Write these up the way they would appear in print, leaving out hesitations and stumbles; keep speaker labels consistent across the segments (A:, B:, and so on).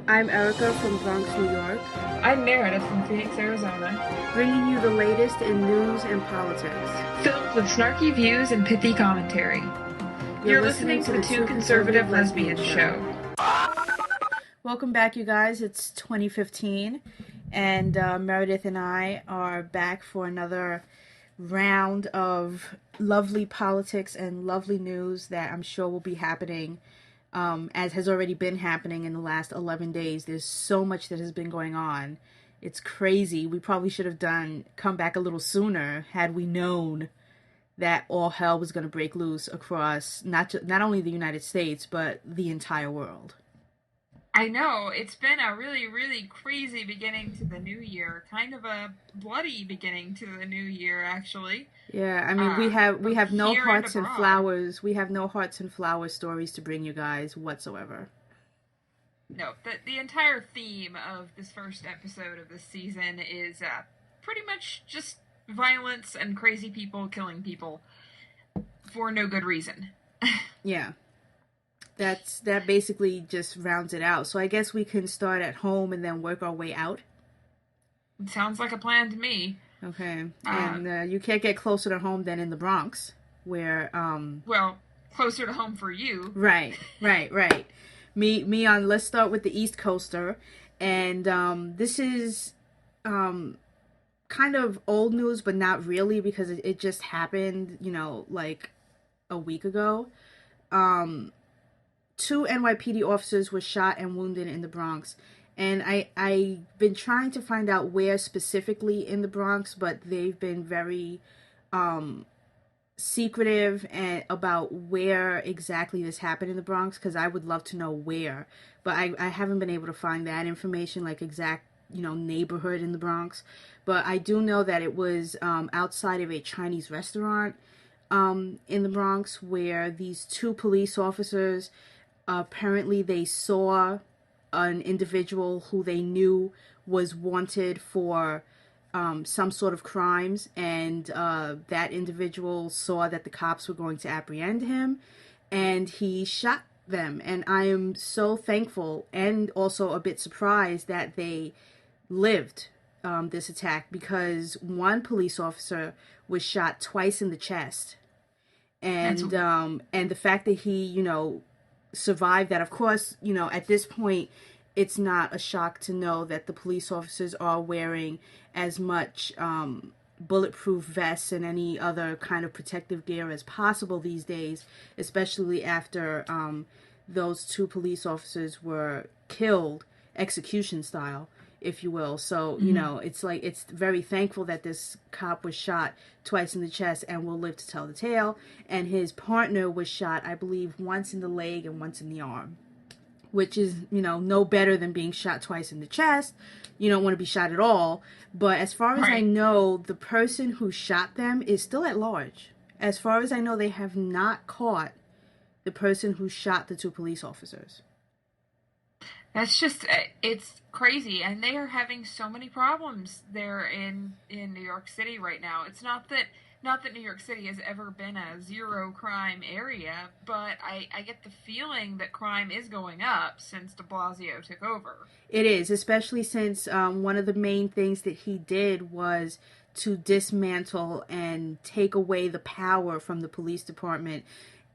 A: I'm Erica from Bronx, New York.
B: I'm Meredith from Phoenix, Arizona.
A: Bringing you the latest in news and politics.
B: Filled with snarky views and pithy commentary. You're listening to the Two Conservative Lesbians Show.
A: Welcome back, you guys. It's 2015, and Meredith and I are back for another round of lovely politics and lovely news that I'm sure will be happening, as has already been happening in the last 11 days. There's so much that has been going on. It's crazy. We probably should have come back a little sooner had we known that all hell was going to break loose across not only the United States, but the entire world.
B: I know. It's been a really, really crazy beginning to the new year. Kind of a bloody beginning to the new year, actually.
A: Yeah, I mean, we have no hearts and flowers. We have no hearts and flowers stories to bring you guys whatsoever.
B: No, the entire theme of this first episode of this season is pretty much just violence and crazy people killing people for no good reason.
A: Yeah. That basically just rounds it out. So I guess we can start at home and then work our way out.
B: It sounds like a plan to me.
A: Okay. And you can't get closer to home than in the Bronx, where
B: well, closer to home for you.
A: Right. Let's start with the East Coaster, and this is kind of old news, but not really, because it just happened, like a week ago. 2 NYPD officers were shot and wounded in the Bronx. And I've been trying to find out where specifically in the Bronx, but they've been very secretive about where exactly this happened in the Bronx, because I would love to know where. But I haven't been able to find that information, like exact, neighborhood in the Bronx. But I do know that it was outside of a Chinese restaurant in the Bronx, where these 2 police officers, apparently they saw an individual who they knew was wanted for some sort of crimes, and that individual saw that the cops were going to apprehend him, and he shot them. And I am so thankful and also a bit surprised that they lived this attack, because one police officer was shot twice in the chest, and the fact that he survived that. Of course, at this point, it's not a shock to know that the police officers are wearing as much bulletproof vests and any other kind of protective gear as possible these days, especially after those 2 police officers were killed execution style, if you will. So, it's very thankful that this cop was shot twice in the chest and will live to tell the tale. And his partner was shot, I believe, once in the leg and once in the arm, which is, no better than being shot twice in the chest. You don't want to be shot at all. But as far as I know, the person who shot them is still at large. As far as I know, they have not caught the person who shot the 2 police officers.
B: That's just, it's crazy. And they are having so many problems there in New York City right now. It's not that New York City has ever been a zero crime area, but I get the feeling that crime is going up since de Blasio took over.
A: It is, especially since one of the main things that he did was to dismantle and take away the power from the police department,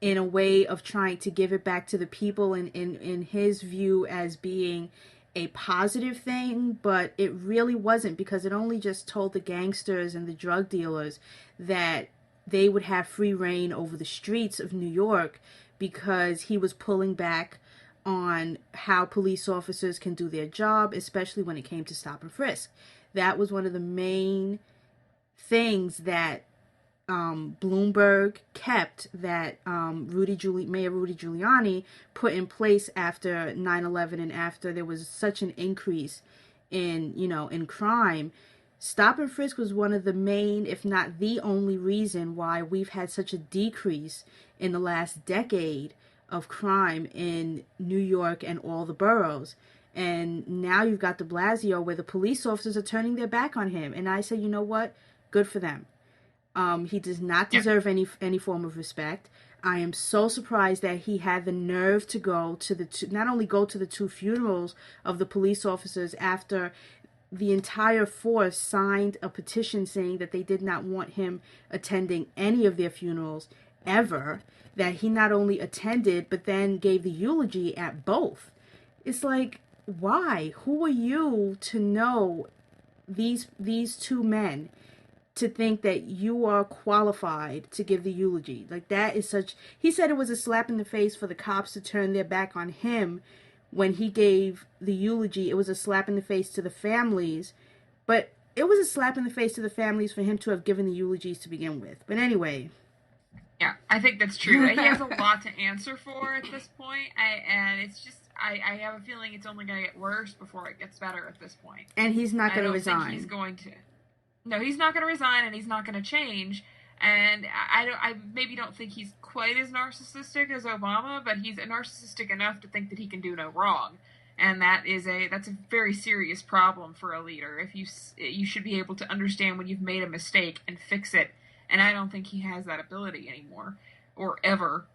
A: in a way of trying to give it back to the people in his view as being a positive thing. But it really wasn't, because it only just told the gangsters and the drug dealers that they would have free reign over the streets of New York, because he was pulling back on how police officers can do their job, especially when it came to stop and frisk. That was one of the main things that Bloomberg kept, that Mayor Rudy Giuliani put in place after 9/11, and after there was such an increase in crime. Stop and frisk was one of the main, if not the only reason why we've had such a decrease in the last decade of crime in New York and all the boroughs. And now you've got de Blasio, where the police officers are turning their back on him. And I say, you know what? Good for them. He does not deserve any form of respect. I am so surprised that he had the nerve to go to the two, not only go to the two funerals of the police officers after the entire force signed a petition saying that they did not want him attending any of their funerals ever, that he not only attended but then gave the eulogy at both. It's like, why? Who are you to know these two men, to think that you are qualified to give the eulogy? Like, that is such. He said it was a slap in the face for the cops to turn their back on him when he gave the eulogy. It was a slap in the face to the families, but it was a slap in the face to the families for him to have given the eulogies to begin with. But anyway.
B: Yeah, I think that's true. He has a lot to answer for at this point, and it's just I have a feeling it's only going to get worse before it gets better at this point.
A: And he's not
B: I
A: going to
B: don't think
A: resign.
B: he's going to. No, he's not going to resign, and he's not going to change. And I maybe don't think he's quite as narcissistic as Obama, but he's narcissistic enough to think that he can do no wrong, and that's a very serious problem for a leader. If you should be able to understand when you've made a mistake and fix it, and I don't think he has that ability anymore, or ever,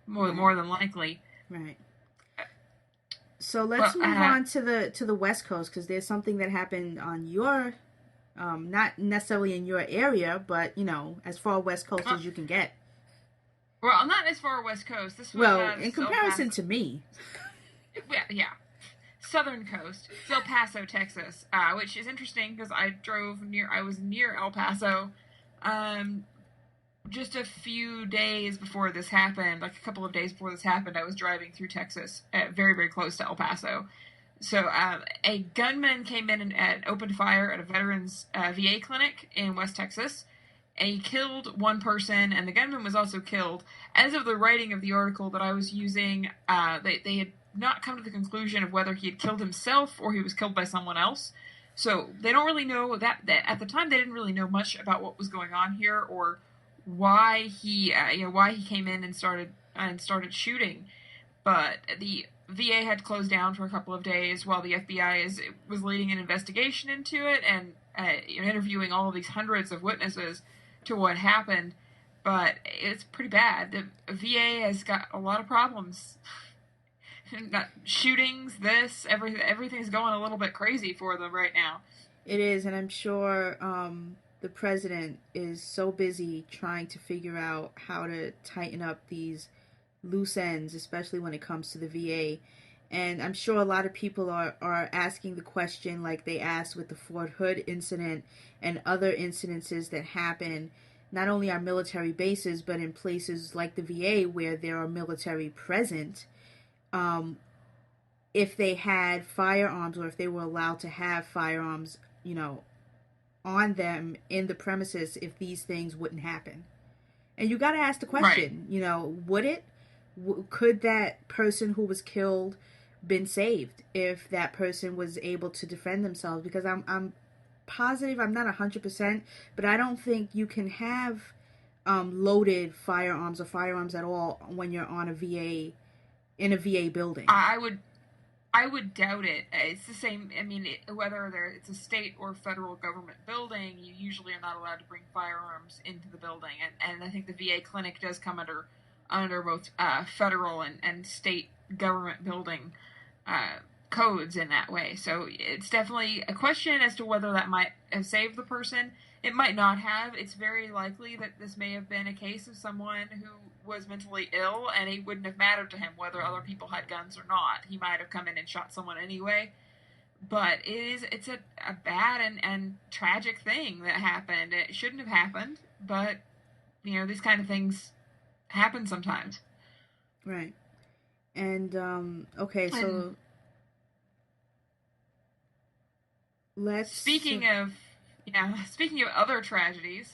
B: more than likely.
A: Right. So let's
B: But
A: move on to the West Coast, because there's something that happened on your, not necessarily in your area, but as far West Coast as you can get.
B: Well, not as far West Coast. This was
A: in comparison to me.
B: Yeah. Southern coast, it's El Paso, Texas, which is interesting because I was near El Paso, just a few days before this happened, like a couple of days before this happened. I was driving through Texas, very, very close to El Paso. So a gunman came in and opened fire at a veterans VA clinic in West Texas, and he killed one person, and the gunman was also killed. As of the writing of the article that I was using, they had not come to the conclusion of whether he had killed himself or he was killed by someone else. So they don't really know that at the time they didn't really know much about what was going on here, or why he came in and started shooting. But the VA had closed down for a couple of days while the FBI was leading an investigation into it and interviewing all of these hundreds of witnesses to what happened. But it's pretty bad. The VA has got a lot of problems. Shootings, everything's going a little bit crazy for them right now.
A: It is, and I'm sure the president is so busy trying to figure out how to tighten up these loose ends, especially when it comes to the VA. And I'm sure a lot of people are asking the question, like they asked with the Fort Hood incident and other incidences that happen, not only on military bases, but in places like the VA where there are military present. If they had firearms, or if they were allowed to have firearms, on them in the premises, if these things wouldn't happen. And you got to ask the question, right. Would it? Could that person who was killed been saved if that person was able to defend themselves? Because I'm positive, I'm not 100%, but I don't think you can have loaded firearms or firearms at all when you're on in a VA building.
B: I would doubt it. It's the same. I mean, whether it's a state or federal government building, you usually are not allowed to bring firearms into the building. And I think the VA clinic does come under both federal and state government building codes in that way. So it's definitely a question as to whether that might have saved the person. It might not have. It's very likely that this may have been a case of someone who was mentally ill, and it wouldn't have mattered to him whether other people had guns or not. He might have come in and shot someone anyway. But it's a bad and tragic thing that happened. It shouldn't have happened, but these kind of things happen sometimes.
A: Right. And okay, so let's
B: speaking of other tragedies.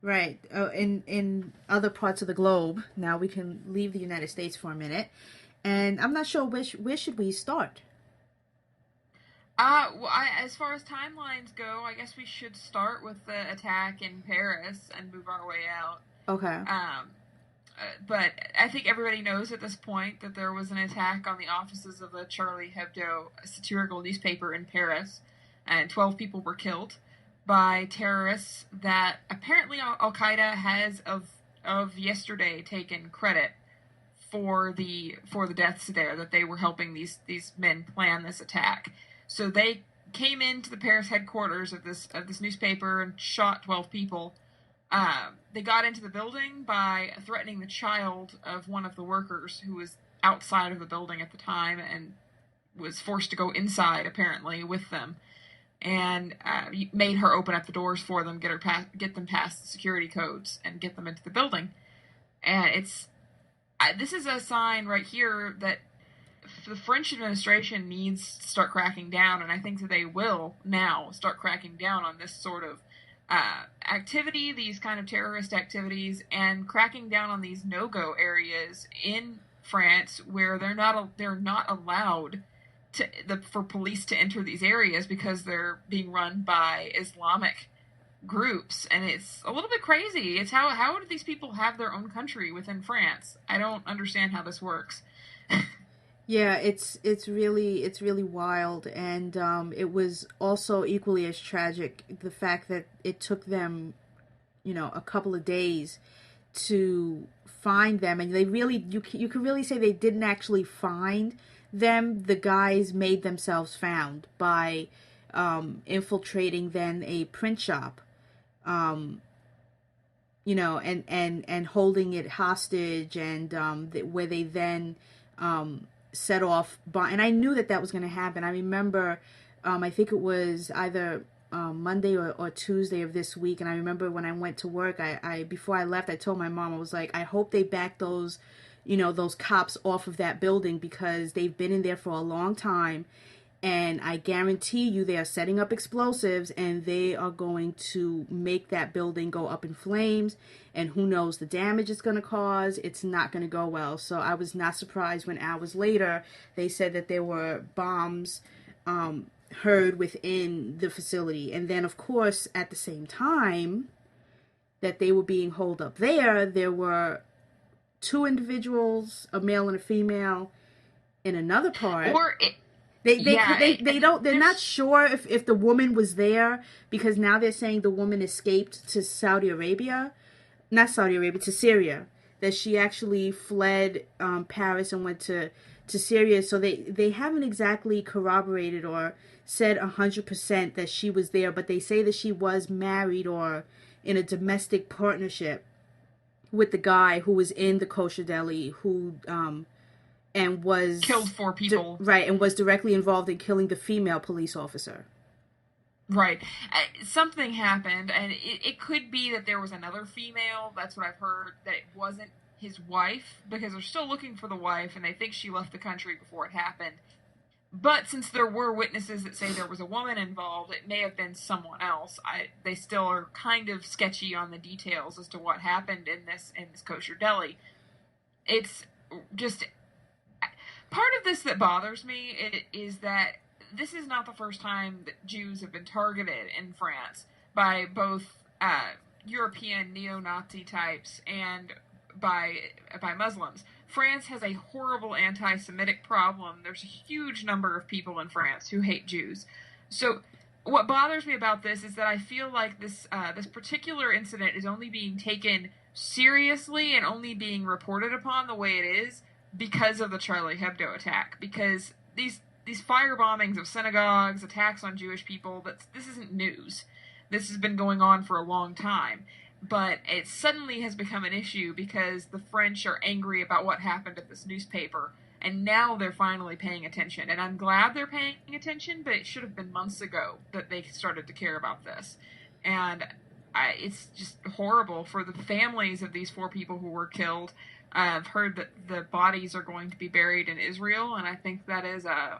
A: Right. In other parts of the globe. Now we can leave the United States for a minute, and I'm not sure where should we start.
B: Well, as far as timelines go, I guess we should start with the attack in Paris and move our way out.
A: Okay.
B: But I think everybody knows at this point that there was an attack on the offices of the Charlie Hebdo satirical newspaper in Paris, and 12 people were killed by terrorists that apparently Al-Qaeda has of of yesterday taken credit for the deaths there, that they were helping these men plan this attack. So they came into the Paris headquarters of this newspaper and shot 12 people. They got into the building by threatening the child of one of the workers who was outside of the building at the time and was forced to go inside apparently with them, and made her open up the doors for them, get them past the security codes, and get them into the building. And this is a sign right here that the French administration needs to start cracking down, and I think that they will now start cracking down on this sort of activity, these kind of terrorist activities, and cracking down on these no-go areas in France where they're not allowed for police to enter these areas because they're being run by Islamic groups, and it's a little bit crazy. It's how do these people have their own country within France? I don't understand how this works.
A: Yeah, it's really wild, and it was also equally as tragic the fact that it took them, a couple of days to find them, and they really you could really say they didn't actually find them. The guys made themselves found by infiltrating then a print shop, um, and holding it hostage, and where they then set off and I knew that was going to happen. I remember, I think it was either Monday or Tuesday of this week, and I remember when I went to work, I before I left, I told my mom, I was like, I hope they back those those cops off of that building, because they've been in there for a long time, and I guarantee you they are setting up explosives, and they are going to make that building go up in flames, and who knows the damage it's going to cause. It's not going to go well. So I was not surprised when hours later they said that there were bombs heard within the facility. And then, of course, at the same time that they were being holed up there were two individuals, a male and a female, in another part.
B: Or it,
A: They're not sure if the woman was there, because now they're saying the woman escaped to Saudi Arabia, not Saudi Arabia, to Syria, that she actually fled Paris and went to Syria. So they haven't exactly corroborated or said 100% that she was there, but they say that she was married or in a domestic partnership with the guy who was in the kosher deli, who and was
B: killed 4 people.
A: Right, and was directly involved in killing the female police officer.
B: Right. Something happened, and it could be that there was another female. That's what I've heard, that it wasn't his wife, because they're still looking for the wife, and they think she left the country before it happened. But since there were witnesses that say there was a woman involved, it may have been someone else. They still are kind of sketchy on the details as to what happened in this kosher deli. It's just part of this that bothers me is that this is not the first time that Jews have been targeted in France by both European neo-Nazi types and by Muslims. France has a horrible anti-Semitic problem. There's a huge number of people in France who hate Jews. So what bothers me about this is that I feel like this particular incident is only being taken seriously and only being reported upon the way it is because of the Charlie Hebdo attack. Because these fire bombings of synagogues, attacks on Jewish people, this isn't news. This has been going on for a long time. But it suddenly has become an issue because the French are angry about what happened at this newspaper, and now they're finally paying attention. And I'm glad they're paying attention, but it should have been months ago that they started to care about this. And it's just horrible for the families of these 4 people who were killed. I've heard that the bodies are going to be buried in Israel, and I think that is I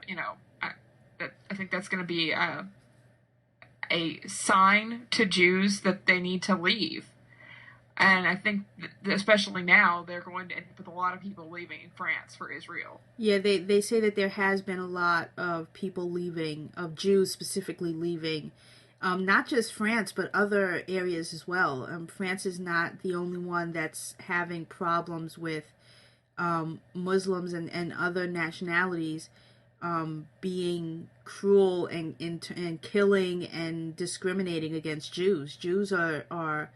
B: think that's going to be a sign to Jews that they need to leave. And I think that especially now, they're going to end up with a lot of people leaving France for Israel.
A: Yeah, they say that there has been a lot of people leaving, of Jews specifically leaving, not just France, but other areas as well. France is not the only one that's having problems with Muslims and other nationalities being cruel and killing and discriminating against Jews. Jews are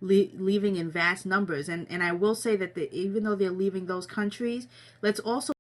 A: leaving in vast numbers. And I will say that even though they're leaving those countries, let's also